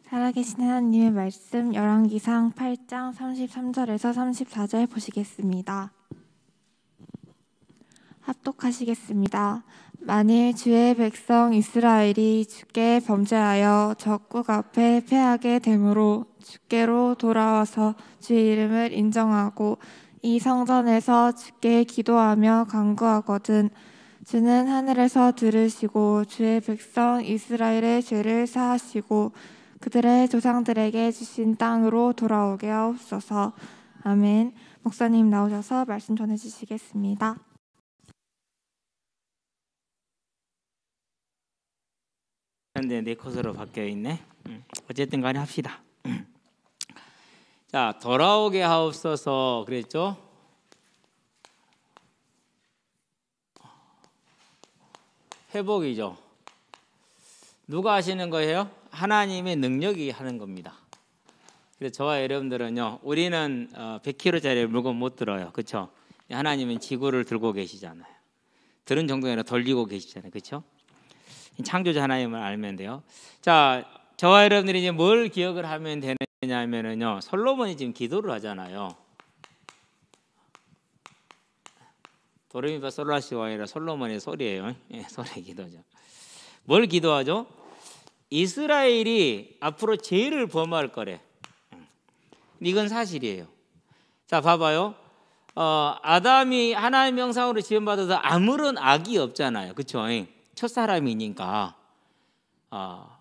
살아계신 하나님의 말씀 열왕기상 8장 33절에서 34절 보시겠습니다. 합독하시겠습니다. 만일 주의 백성 이스라엘이 주께 범죄하여 적국 앞에 패하게 되므로 주께로 돌아와서 주의 이름을 인정하고 이 성전에서 주께 기도하며 간구하거든 주는 하늘에서 들으시고 주의 백성 이스라엘의 죄를 사하시고 그들의 조상들에게 주신 땅으로 돌아오게 하옵소서. 아멘. 목사님 나오셔서 말씀 전해주시겠습니다. 근데 내 컷으로 바뀌어 있네. 어쨌든 간에 합시다. 자, 돌아오게 하옵소서 그랬죠? 회복이죠. 누가 하시는 거예요? 하나님의 능력이 하는 겁니다. 그래서 저와 여러분들은요, 우리는 100kg짜리 물건 못 들어요. 그렇죠? 하나님은 지구를 들고 계시잖아요. 들은 정도가 아니라 돌리고 계시잖아요. 그렇죠? 창조자 하나님을 알면 돼요. 자, 저와 여러분들이 이제 뭘 기억을 하면 되느냐면요, 솔로몬이 지금 기도를 하잖아요. 도레미파 솔라시도가 아니라 솔로몬의 소리예요. 소리 기도죠. 뭘 기도하죠? 이스라엘이 앞으로 죄를 범할 거래. 이건 사실이에요. 자, 봐봐요. 아담이 하나님의 형상으로 지음받아서 아무런 악이 없잖아요. 그렇죠? 첫 사람이니까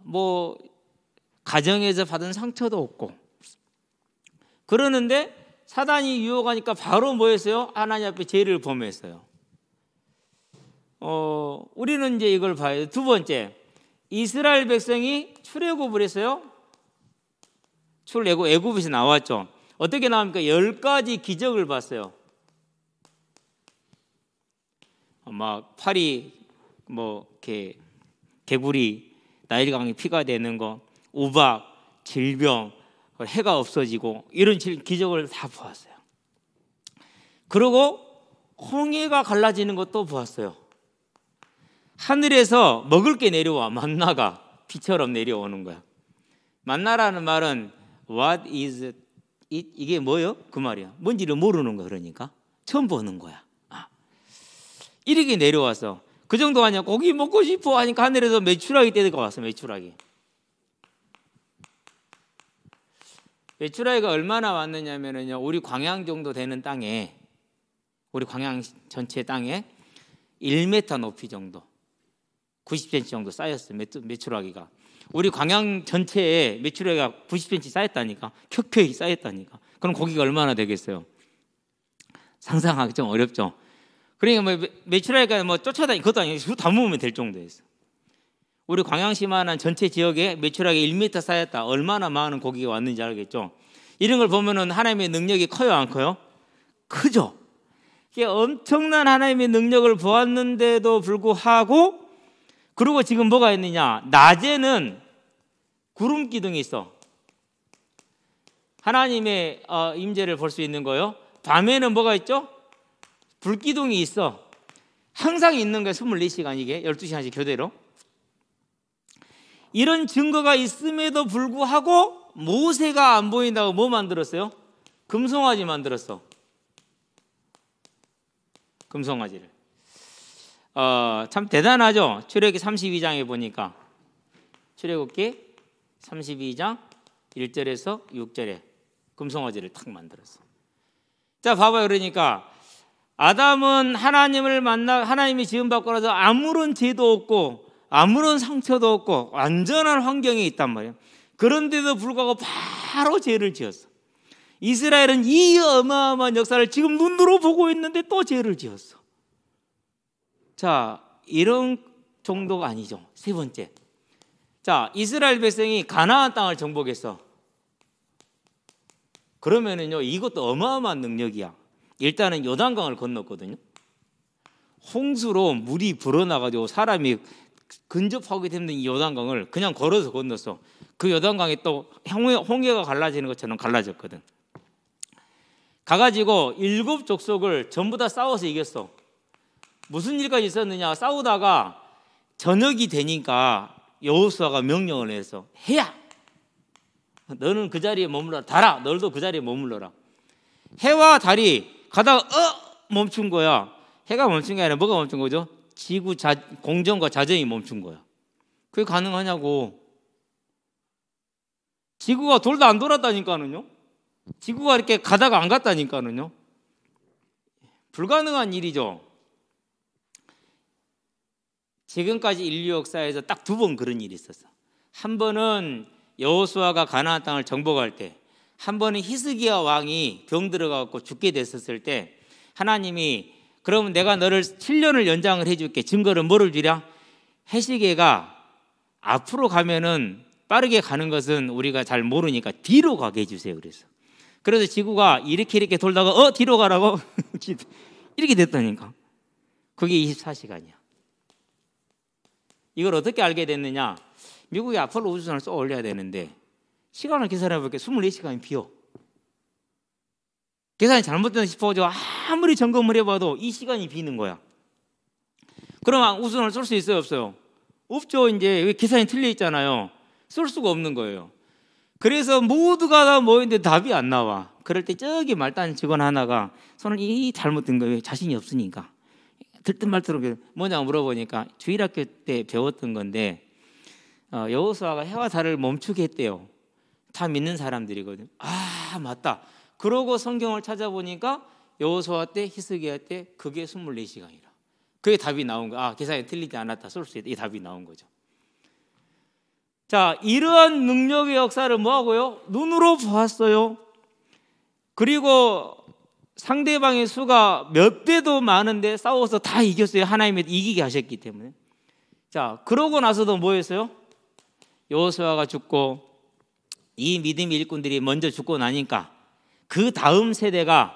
뭐 가정에서 받은 상처도 없고. 그러는데 사단이 유혹하니까 바로 뭐 했어요? 하나님 앞에 죄를 범했어요. 우리는 이제 이걸 봐야 돼요. 두 번째, 이스라엘 백성이 출애굽을 했어요. 애굽에서 나왔죠. 어떻게 나옵니까? 10가지 기적을 봤어요. 막 팔이 뭐 이렇게 개구리, 나일강이 피가 되는 거, 우박, 질병, 해가 없어지고 이런 기적을 다 보았어요. 그리고 홍해가 갈라지는 것도 보았어요. 하늘에서 먹을 게 내려와. 만나가 비처럼 내려오는 거야. 만나라는 말은 what is it? 이게 뭐요? 그 말이야. 뭔지를 모르는 거야. 그러니까 처음 보는 거야. 이렇게 내려와서 그 정도 아니야. 고기 먹고 싶어 하니까 하늘에서 메추라기 떼가 왔어. 메추라기가 얼마나 왔느냐면요, 우리 광양 정도 되는 땅에, 우리 광양 전체 땅에 1m 높이 정도, 90cm 정도 쌓였어요. 메추라기가. 우리 광양 전체에 메추라기가 90cm 쌓였다니까. 켜켜이 쌓였다니까. 그럼 고기가 얼마나 되겠어요? 상상하기 좀 어렵죠. 그러니까 뭐 메추라기가 뭐 쫓아다니 그것도 아니고 다 모으면 될 정도였어. 우리 광양시만한 전체 지역에 메추라기 1m 쌓였다. 얼마나 많은 고기가 왔는지 알겠죠? 이런 걸 보면은 하나님의 능력이 커요, 안 커요? 크죠. 이게 엄청난 하나님의 능력을 보았는데도 불구하고, 그리고 지금 뭐가 있느냐? 낮에는 구름 기둥이 있어. 하나님의 임재를 볼 수 있는 거요. 밤에는 뭐가 있죠? 불 기둥이 있어. 항상 있는 거예요. 24시간 이게 12시간씩 교대로. 이런 증거가 있음에도 불구하고 모세가 안 보인다고 뭐 만들었어요? 금송아지 만들었어. 금송아지를. 참 대단하죠. 출애굽기 32장에 보니까, 출애굽기 32장 1절에서 6절에 금송아지를 탁 만들었어. 자, 봐봐요. 그러니까 아담은 하나님이 지음받고 나서 아무런 죄도 없고 아무런 상처도 없고 완전한 환경에 있단 말이에요. 그런데도 불구하고 바로 죄를 지었어. 이스라엘은 이 어마어마한 역사를 지금 눈으로 보고 있는데 또 죄를 지었어. 자, 이런 정도가 아니죠. 세 번째, 자, 이스라엘 백성이 가나안 땅을 정복했어. 그러면은요, 이것도 어마어마한 능력이야. 일단은 요단강을 건넜거든요. 홍수로 물이 불어나가지고 사람이 근접하기 힘든 이 요단강을 그냥 걸어서 건넜어. 그 요단강이 또 홍해가 갈라지는 것처럼 갈라졌거든. 가가지고 7 족속을 전부 다 싸워서 이겼어. 무슨 일까지 있었느냐? 싸우다가 저녁이 되니까 여호수아가 명령을 해서 해야. 너는 그 자리에 머물러라. 달아, 너도 그 자리에 머물러라. 해와 달이 가다가 멈춘 거야. 해가 멈춘 게 아니라 뭐가 멈춘 거죠? 공정과 자전이 멈춘 거야. 그게 가능하냐고. 지구가 돌다 안 돌았다니까는요. 지구가 이렇게 가다가 안 갔다니까는요. 불가능한 일이죠. 지금까지 인류 역사에서 딱 2번 그런 일이 있었어. 한 번은 여호수아가 가나안 땅을 정복할 때, 한 번은 히스기야 왕이 병 들어가고 죽게 됐었을 때 하나님이 그러면 내가 너를 7년을 연장을 해줄게. 증거를 뭐를 주랴? 해시계가 앞으로 가면은 빠르게 가는 것은 우리가 잘 모르니까 뒤로 가게 해주세요. 그래서 지구가 이렇게 돌다가 뒤로 가라고 이렇게 됐다니까. 그게 24시간이야. 이걸 어떻게 알게 됐느냐? 미국이 아폴로 우주선을 쏘아 올려야 되는데 시간을 계산해 볼게. 24시간이 비어. 계산이 잘못됐나 싶어가지고 아무리 점검을 해봐도 이 시간이 비는 거야. 그러면 우주선을 쏠 수 있어요, 없어요? 없죠. 이제 계산이 틀려 있잖아요. 쏠 수가 없는 거예요. 그래서 모두가 다 모였는데 답이 안 나와. 그럴 때 저기 말단 직원 하나가 손을 잘못된 거예요. 자신이 없으니까. 들뜬 말처럼 뭐냐고 물어보니까 주일학교 때 배웠던 건데 여호수아가 해와 달을 멈추게 했대요. 다 믿는 사람들이거든요. 아, 맞다. 그러고 성경을 찾아보니까 여호수아 때, 히스기야 때 그게 24시간이라. 그게 답이 나온 거야. 아, 계산이 틀리지 않았다. 쏠 수 있다. 이 답이 나온 거죠. 자, 이러한 능력의 역사를 뭐하고요? 눈으로 보았어요. 그리고 상대방의 수가 몇 배도 많은데 싸워서 다 이겼어요. 하나님이 이기게 하셨기 때문에. 자, 그러고 나서도 뭐 했어요? 여호수아가 죽고 이 믿음의 일꾼들이 먼저 죽고 나니까 그 다음 세대가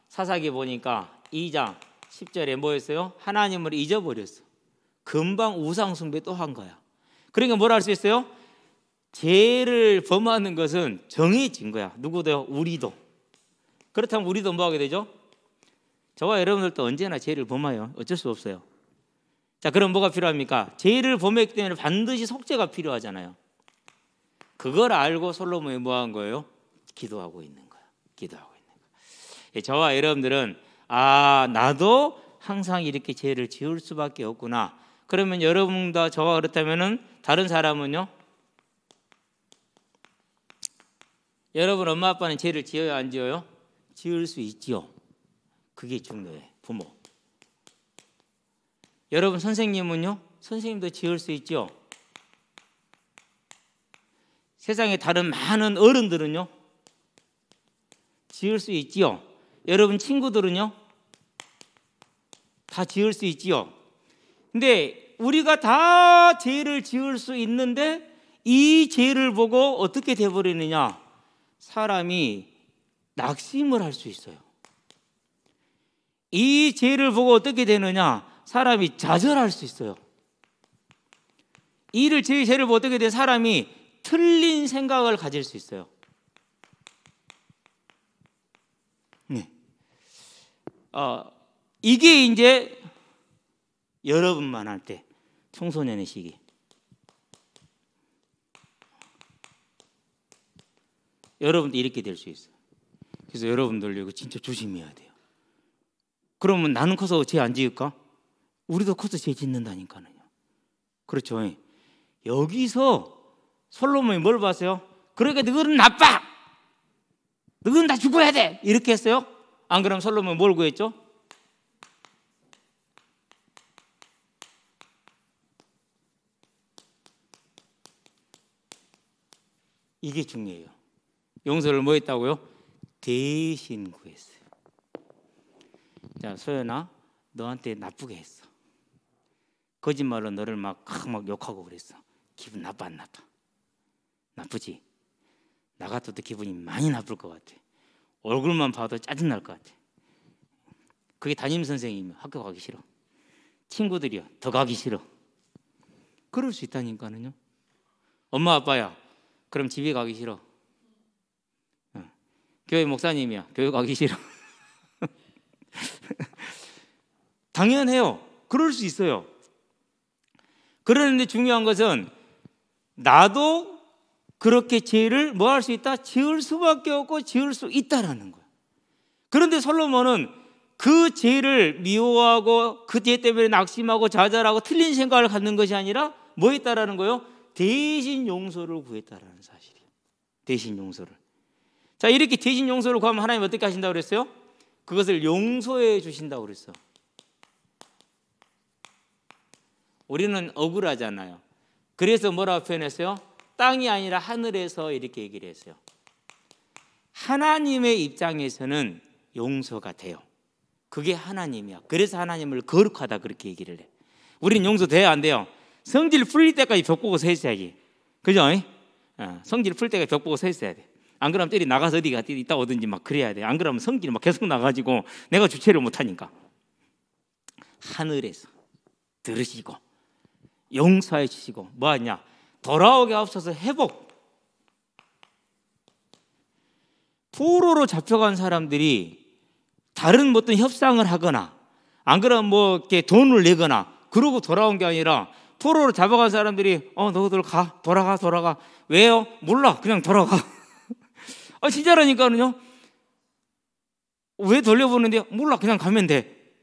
사사기 보니까 2장 10절에 뭐 했어요? 하나님을 잊어버렸어. 금방 우상 숭배 또 한 거야. 그러니까 뭐라 할 수 있어요? 죄를 범하는 것은 정해진 거야. 누구도요? 우리도. 그렇다면 우리도 뭐 하게 되죠? 저와 여러분들도 언제나 죄를 범해요. 어쩔 수 없어요. 자, 그럼 뭐가 필요합니까? 죄를 범했기 때문에 반드시 속죄가 필요하잖아요. 그걸 알고 솔로몬이 뭐 한 거예요? 기도하고 있는 거야. 기도하고 있는 거야. 저와 여러분들은 나도 항상 이렇게 죄를 지을 수밖에 없구나. 그러면 여러분과 저와 그렇다면은 다른 사람은요? 여러분 엄마 아빠는 죄를 지어요, 안 지어요? 지을 수 있지요. 그게 중요해. 부모. 여러분 선생님은요? 선생님도 지을 수 있지요. 세상에 다른 많은 어른들은요? 지을 수 있지요. 여러분 친구들은요? 다 지을 수 있지요. 근데 우리가 다 죄를 지을 수 있는데 이 죄를 보고 어떻게 돼버리느냐? 사람이 낙심을 할 수 있어요. 이 죄를 보고 어떻게 되느냐? 사람이 좌절할 수 있어요. 죄를 보고 어떻게 돼? 사람이 틀린 생각을 가질 수 있어요. 네. 이게 이제 여러분만 할 때 청소년의 시기. 여러분도 이렇게 될 수 있어요. 그래서 여러분들 이거 진짜 조심해야 돼요. 그러면 나는 커서 죄 안 지을까? 우리도 커서 죄 짓는다니까요. 그렇죠. 여기서 솔로몬이 뭘 봤어요? 그러니까 너는 나빠. 너는 다 죽어야 돼. 이렇게 했어요? 안 그러면 솔로몬이 뭘 구했죠? 이게 중요해요. 용서를 뭐 했다고요? 대신 구했어요. 자, 소연아, 너한테 나쁘게 했어. 거짓말로 너를 막 욕하고 그랬어. 기분 나빠 안 나빠? 나쁘지? 나 같아도 기분이 많이 나쁠 것 같아. 얼굴만 봐도 짜증날 것 같아. 그게 담임선생님이면 학교 가기 싫어. 친구들이요, 더 가기 싫어. 그럴 수 있다니까요. 엄마 아빠야, 그럼 집에 가기 싫어. 교회 목사님이야, 교회 가기 싫어. 당연해요. 그럴 수 있어요. 그런데 중요한 것은 나도 그렇게 죄를 뭐 할 수 있다? 지을 수밖에 없고 지을 수 있다라는 거예요. 그런데 솔로몬은 그 죄를 미워하고 그 죄 때문에 낙심하고 좌절하고 틀린 생각을 갖는 것이 아니라 뭐 했다라는 거예요? 대신 용서를 구했다라는 사실이에요. 대신 용서를. 자, 이렇게 대신 용서를 구하면 하나님 어떻게 하신다고 그랬어요? 그것을 용서해 주신다고 그랬어. 우리는 억울하잖아요. 그래서 뭐라고 표현했어요? 땅이 아니라 하늘에서 이렇게 얘기를 했어요. 하나님의 입장에서는 용서가 돼요. 그게 하나님이야. 그래서 하나님을 거룩하다 그렇게 얘기를 해. 우리는 용서돼야 안 돼요. 성질 풀릴 때까지 벽 보고 서 있어야지. 그죠? 성질 풀 때까지 벽 보고 서 있어야 돼. 안 그러면 때리 나가서 어디 있다 오든지 막 그래야 돼. 안 그러면 성질이 막 계속 나가지고 내가 주체를 못하니까. 하늘에서 들으시고 용서해 주시고 뭐 하냐? 돌아오게 앞서서 회복. 포로로 잡혀간 사람들이 다른 어떤 협상을 하거나 안 그러면 뭐 이렇게 돈을 내거나 그러고 돌아온 게 아니라 포로로 잡아간 사람들이 너희들 가 돌아가 왜요? 몰라 그냥 돌아가. 진짜라니까는요. 왜 돌려보는데요? 몰라 그냥 가면 돼.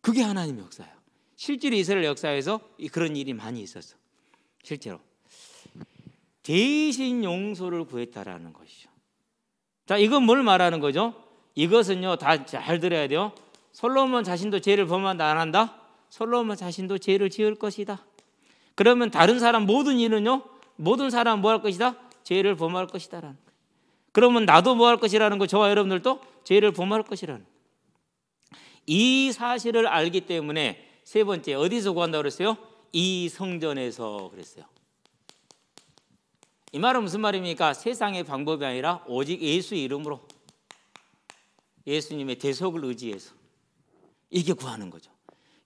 그게 하나님의 역사예요. 실제로 이스라엘 역사에서 그런 일이 많이 있었어. 실제로 대신 용서를 구했다라는 것이죠. 자, 이건 뭘 말하는 거죠? 이것은요 다 잘 들어야 돼요. 솔로몬 자신도 죄를 범한다 안 한다? 솔로몬 자신도 죄를 지을 것이다. 그러면 다른 사람 모든 일은요, 모든 사람 뭐 할 것이다? 죄를 범할 것이다라는 거예요. 그러면 나도 뭐 할 것이라는 거, 저와 여러분들도 죄를 범할 것이라는 거예요. 이 사실을 알기 때문에 세 번째 어디서 구한다고 그랬어요? 이 성전에서 그랬어요. 이 말은 무슨 말입니까? 세상의 방법이 아니라 오직 예수의 이름으로, 예수님의 대속을 의지해서 이게 구하는 거죠.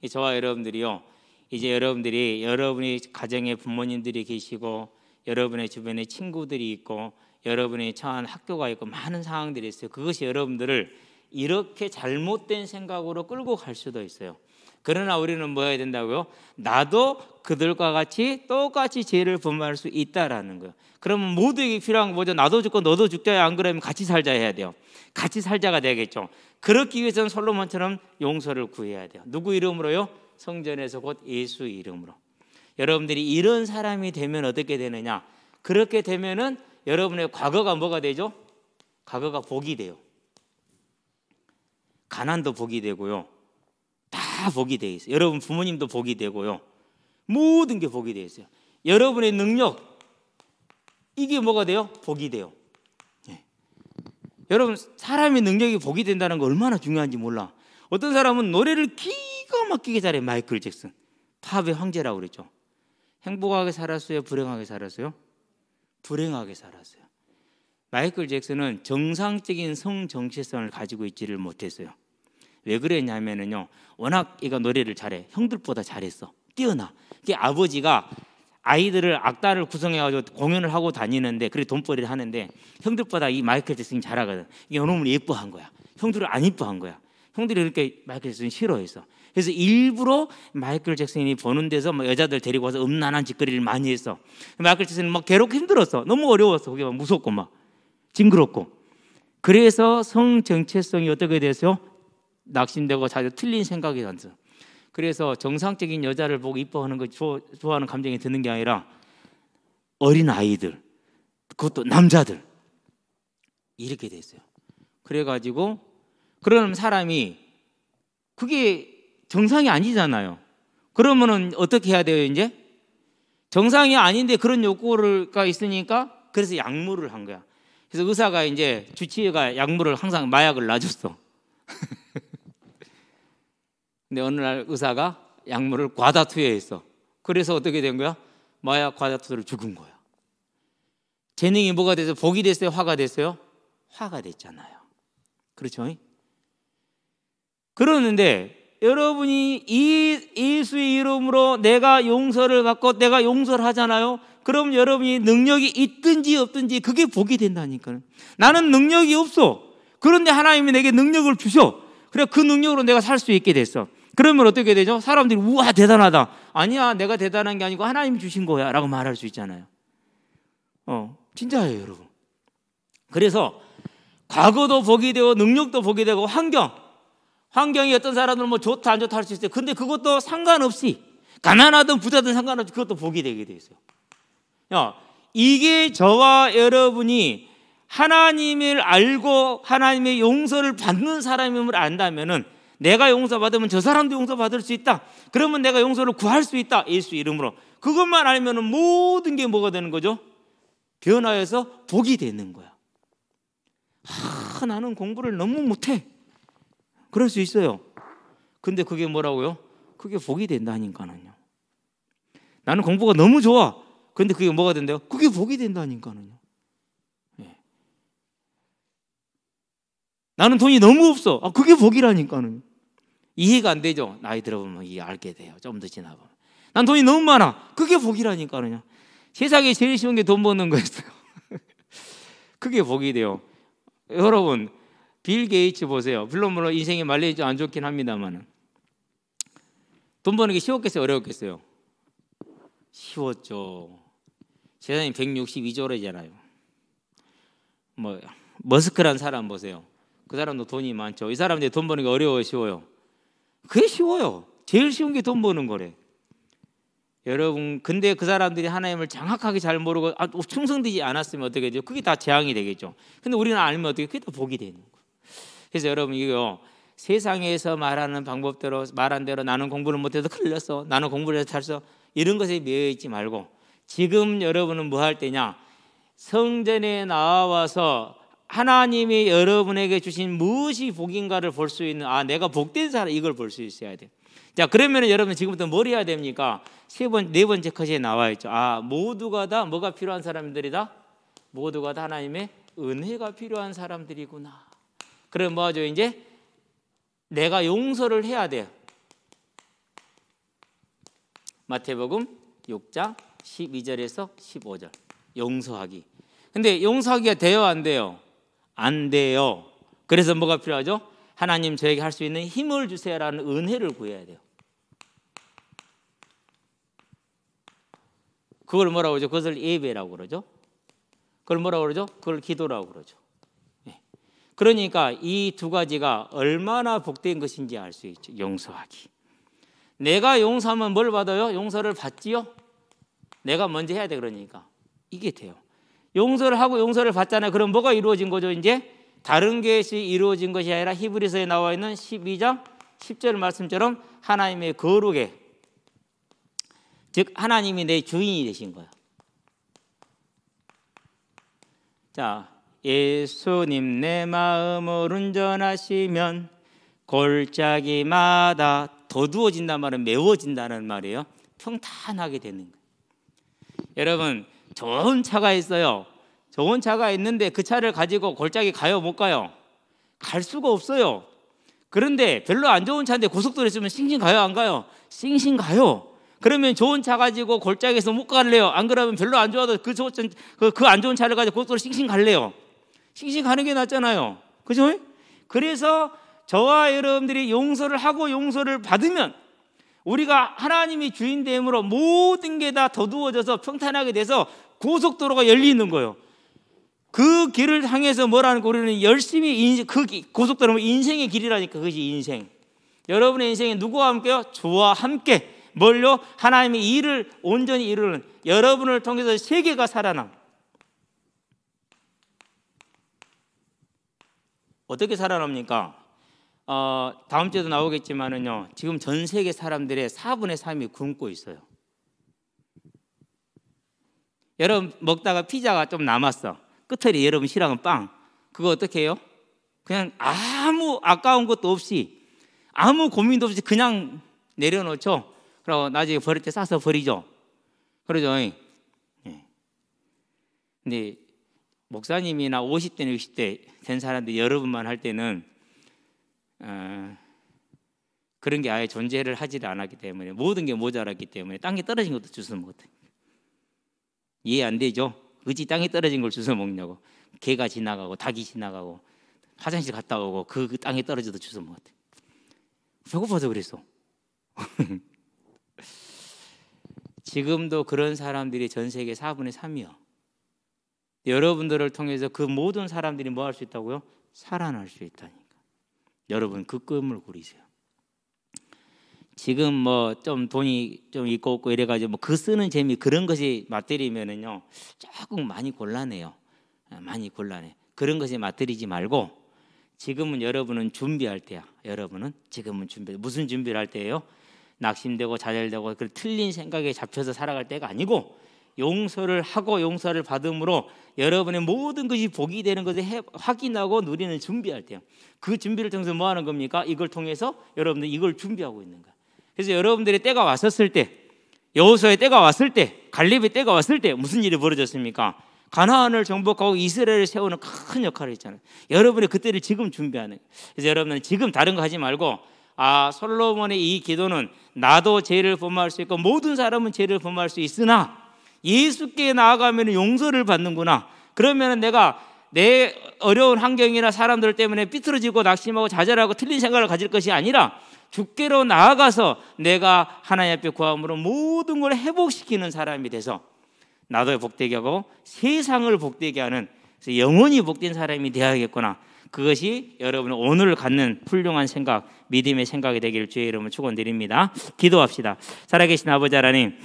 저와 여러분들이요, 이제 여러분이 가정에 부모님들이 계시고 여러분의 주변에 친구들이 있고 여러분이 처한 학교가 있고 많은 상황들이 있어요. 그것이 여러분들을 이렇게 잘못된 생각으로 끌고 갈 수도 있어요. 그러나 우리는 뭐 해야 된다고요? 나도 그들과 같이 똑같이 죄를 범할 수 있다라는 거예요. 그러면 모두에게 필요한 거 뭐죠? 나도 죽고 너도 죽자야. 안 그러면 같이 살자 해야 돼요. 같이 살자가 되겠죠. 그렇기 위해서는 솔로몬처럼 용서를 구해야 돼요. 누구 이름으로요? 성전에서 곧 예수 이름으로. 여러분들이 이런 사람이 되면 어떻게 되느냐? 그렇게 되면은 여러분의 과거가 뭐가 되죠? 과거가 복이 돼요. 가난도 복이 되고요. 다 복이 되어 있어요. 여러분 부모님도 복이 되고요. 모든 게 복이 되어 있어요. 여러분의 능력, 이게 뭐가 돼요? 복이 돼요. 네. 여러분 사람의 능력이 복이 된다는 거 얼마나 중요한지 몰라. 어떤 사람은 노래를 기가 막히게 잘해. 마이클 잭슨, 팝의 황제라고 그랬죠. 행복하게 살았어요? 불행하게 살았어요? 불행하게 살았어요. 마이클 잭슨은 정상적인 성 정체성을 가지고 있지를 못했어요. 왜 그랬냐면요, 워낙 얘가 노래를 잘해. 형들보다 잘했어. 뛰어나. 그게 아버지가 아이들을 악단을 구성해가지고 공연을 하고 다니는데, 그래 돈벌이를 하는데 형들보다 이 마이클 잭슨이 잘하거든. 이게 너무 예뻐한 거야. 형들을 안 예뻐한 거야. 형들이 그렇게 마이클 잭슨을 싫어했어. 그래서 일부러 마이클 잭슨이 보는 데서 뭐 여자들 데리고 와서 음란한 짓거리를 많이 했어. 마이클 잭슨은 막 괴롭고 힘들었어. 너무 어려웠어. 그게 막 무섭고 막 징그럽고. 그래서 성 정체성이 어떻게 됐어요? 낙심되고 자주 틀린 생각이 났어. 그래서 정상적인 여자를 보고 이뻐하는 거 좋아하는 감정이 드는 게 아니라 어린 아이들, 그것도 남자들, 이렇게 됐어요. 그래가지고 그러면 사람이 그게 정상이 아니잖아요. 그러면은 어떻게 해야 돼요? 이제 정상이 아닌데 그런 욕구가 있으니까 그래서 약물을 한 거야. 그래서 의사가 이제 주치의가 약물을 항상 마약을 놔줬어. 근데 어느 날 의사가 약물을 과다 투여했어. 그래서 어떻게 된 거야? 마약 과다 투여를 죽은 거야. 재능이 뭐가 돼서 복이 됐어요? 화가 됐어요? 화가 됐잖아요. 그렇죠? 그러는데 여러분이 이 예수의 이름으로 내가 용서를 받고 내가 용서를 하잖아요. 그럼 여러분이 능력이 있든지 없든지 그게 복이 된다니까요. 나는 능력이 없어. 그런데 하나님이 내게 능력을 주셔. 그래, 그 능력으로 내가 살 수 있게 됐어. 그러면 어떻게 되죠? 사람들이 우와 대단하다. 아니야, 내가 대단한 게 아니고 하나님이 주신 거야 라고 말할 수 있잖아요. 진짜예요, 여러분. 그래서 과거도 복이 되고 능력도 복이 되고 환경이 어떤 사람들은 뭐 좋다 안 좋다 할 수 있어요. 근데 그것도 상관없이 가난하든 부자든 상관없이 그것도 복이 되게 돼 있어요. 이게 저와 여러분이 하나님을 알고 하나님의 용서를 받는 사람임을 안다면은 내가 용서받으면 저 사람도 용서받을 수 있다. 그러면 내가 용서를 구할 수 있다. 예수 이름으로. 그것만 알면은 모든 게 뭐가 되는 거죠? 변화해서 복이 되는 거야. 나는 공부를 너무 못해. 그럴 수 있어요. 근데 그게 뭐라고요? 그게 복이 된다니까는요. 나는 공부가 너무 좋아. 근데 그게 뭐가 된대요? 그게 복이 된다니까는요. 네. 나는 돈이 너무 없어. 그게 복이라니까는. 이해가 안 되죠? 나이 들어보면 이해 알게 돼요. 좀 더 지나보면. 난 돈이 너무 많아. 그게 복이라니까는요. 세상에 제일 쉬운 게 돈 버는 거였어요. 그게 복이 돼요. 여러분, 빌 게이츠 보세요. 물론 인생이 말레이 좀 안 좋긴 합니다만 돈 버는 게 쉬웠겠어요? 어려웠겠어요? 쉬웠죠. 세상에 162조래잖아요. 머스크란 사람 보세요. 그 사람도 돈이 많죠. 이 사람들이 돈 버는 게 어려워요, 쉬워요? 그게 쉬워요. 제일 쉬운 게 돈 버는 거래. 여러분, 근데 그 사람들이 하나님을 정확하게 잘 모르고 충성되지 않았으면 어떻게 되죠? 그게 다 재앙이 되겠죠. 근데 우리는 알면 어떻게? 그게 다 복이 되는 거예요. 그래서 여러분, 이거 세상에서 말하는 방법대로 말한 대로 나는 공부를 못해서 큰일 났어, 나는 공부를 해서 잘써, 이런 것에 매여 있지 말고 지금 여러분은 뭐 할 때냐? 성전에 나와서 하나님이 여러분에게 주신 무엇이 복인가를 볼 수 있는, 내가 복된 사람, 이걸 볼 수 있어야 돼요. 자, 그러면 여러분 지금부터 뭘 해야 됩니까? 네 번째 컷에 나와 있죠. 모두가 다 뭐가 필요한 사람들이다? 모두가 다 하나님의 은혜가 필요한 사람들이구나. 그럼 뭐하죠? 이제 내가 용서를 해야 돼요. 마태복음 6장 12절에서 15절. 용서하기. 근데 용서하기가 돼요, 안 돼요? 안 돼요. 그래서 뭐가 필요하죠? 하나님 저에게 할 수 있는 힘을 주세요라는 은혜를 구해야 돼요. 그걸 뭐라고 그러죠? 그것을 예배라고 그러죠. 그걸 뭐라고 그러죠? 그걸 기도라고 그러죠. 그러니까 이 두 가지가 얼마나 복된 것인지 알 수 있죠. 용서하기. 내가 용서하면 뭘 받아요? 용서를 받지요? 내가 먼저 해야 돼. 그러니까 이게 돼요. 용서를 하고 용서를 받잖아요. 그럼 뭐가 이루어진 거죠? 이제 다른 것이 이루어진 것이 아니라 히브리서에 나와 있는 12장 10절 말씀처럼 하나님의 거룩에, 즉 하나님이 내 주인이 되신 거예요. 자, 예수님 내 마음을 운전하시면 골짜기마다 더두어진단 말은 메워진다는 말이에요. 평탄하게 되는 거예요. 여러분, 좋은 차가 있어요. 좋은 차가 있는데 그 차를 가지고 골짜기 가요? 못 가요? 갈 수가 없어요. 그런데 별로 안 좋은 차인데 고속도로에 있으면 싱싱 가요? 안 가요? 싱싱 가요. 그러면 좋은 차 가지고 골짜기에서 못 갈래요? 안 그러면 별로 안 좋아도 그 안 좋은 차를 가지고 고속도로 싱싱 갈래요? 싱싱 가는 게 낫잖아요. 그죠? 그래서 저와 여러분들이 용서를 하고 용서를 받으면 우리가 하나님이 주인됨으로 모든 게 다 더두어져서 평탄하게 돼서 고속도로가 열리는 거예요. 그 길을 향해서 뭐라는 거, 우리는 열심히 그 고속도로는 인생의 길이라니까. 그것이 인생. 여러분의 인생이 누구와 함께요? 주와 함께. 뭘요? 하나님의 일을 온전히 이루는, 여러분을 통해서 세계가 살아남. 어떻게 살아납니까? 다음 주에도 나오겠지만은요, 지금 전 세계 사람들의 4분의 3이 굶고 있어요. 여러분 먹다가 피자가 좀 남았어. 끝에 여러분 싫어하는 빵, 그거 어떻게 해요? 그냥 아무 아까운 것도 없이, 아무 고민도 없이 그냥 내려놓죠. 그리고 나중에 버릴 때 싸서 버리죠. 그러죠. 근데 목사님이나 50대, 60대 된 사람들 여러분만 할 때는 그런 게 아예 존재를 하지를 않았기 때문에, 모든 게 모자랐기 때문에 땅에 떨어진 것도 주워 먹었다. 이해 안 되죠? 어찌 땅에 떨어진 걸 주워 먹냐고. 개가 지나가고 닭이 지나가고 화장실 갔다 오고 그 땅에 떨어져도 주워 먹었대. 배고파서 그랬어. 지금도 그런 사람들이 전 세계 4분의 3이요. 여러분들을 통해서 그 모든 사람들이 뭐 할 수 있다고요? 살아날 수 있다니까. 여러분 그 꿈을 꾸리세요. 지금 뭐 좀 돈이 좀 있고 없고 이래가지고 뭐 그 쓰는 재미 그런 것이 맞들이면은요 조금 많이 곤란해요. 많이 곤란해. 그런 것에 맞들이지 말고 지금은 여러분은 준비할 때야. 여러분은 지금은 무슨 준비를 할 때예요? 낙심되고 좌절되고 그 틀린 생각에 잡혀서 살아갈 때가 아니고 용서를 하고 용서를 받음으로 여러분의 모든 것이 복이 되는 것을 확인하고 누리는 준비할 때요. 그 준비를 통해서 뭐 하는 겁니까? 이걸 통해서 여러분들 이걸 준비하고 있는 거야. 그래서 여러분들의 때가 왔었을 때, 여호수아의 때가 왔을 때, 갈렙의 때가 왔을 때 무슨 일이 벌어졌습니까? 가나안을 정복하고 이스라엘을 세우는 큰 역할을 했잖아요. 여러분의 그때를 지금 준비하는 거예요. 그래서 여러분은 지금 다른 거 하지 말고 솔로몬의 이 기도는 나도 죄를 범할 수 있고 모든 사람은 죄를 범할 수 있으나 예수께 나아가면 용서를 받는구나. 그러면 내가 내 어려운 환경이나 사람들 때문에 삐뚤어지고 낙심하고 좌절하고 틀린 생각을 가질 것이 아니라 주께로 나아가서 내가 하나님 앞에 구함으로 모든 걸 회복시키는 사람이 돼서 나도 복되게 하고 세상을 복되게 하는 영원히 복된 사람이 되어야겠구나. 그것이 여러분 오늘 갖는 훌륭한 생각, 믿음의 생각이 되기를 주의 이름으로 축원드립니다. 기도합시다. 살아계신 아버지 하나님,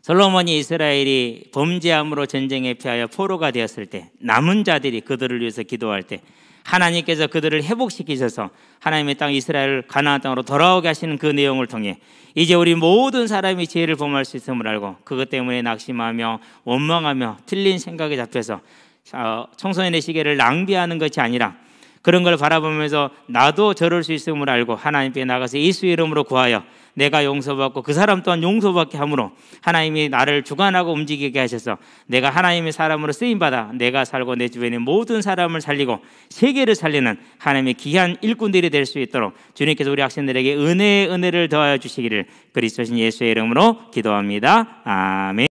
솔로몬이 이스라엘이 범죄함으로 전쟁에 패하여 포로가 되었을 때 남은 자들이 그들을 위해서 기도할 때 하나님께서 그들을 회복시키셔서 하나님의 땅 이스라엘 가나안 땅으로 돌아오게 하시는 그 내용을 통해 이제 우리 모든 사람이 죄를 범할 수 있음을 알고 그것 때문에 낙심하며 원망하며 틀린 생각에 잡혀서 청소년의 시계를 낭비하는 것이 아니라 그런 걸 바라보면서 나도 저럴 수 있음을 알고 하나님께 나가서 예수의 이름으로 구하여 내가 용서받고 그 사람 또한 용서받게 함으로 하나님이 나를 주관하고 움직이게 하셔서 내가 하나님의 사람으로 쓰임받아 내가 살고 내 주변의 모든 사람을 살리고 세계를 살리는 하나님의 귀한 일꾼들이 될 수 있도록 주님께서 우리 학생들에게 은혜를 더하여 주시기를 그리스도신 예수의 이름으로 기도합니다. 아멘.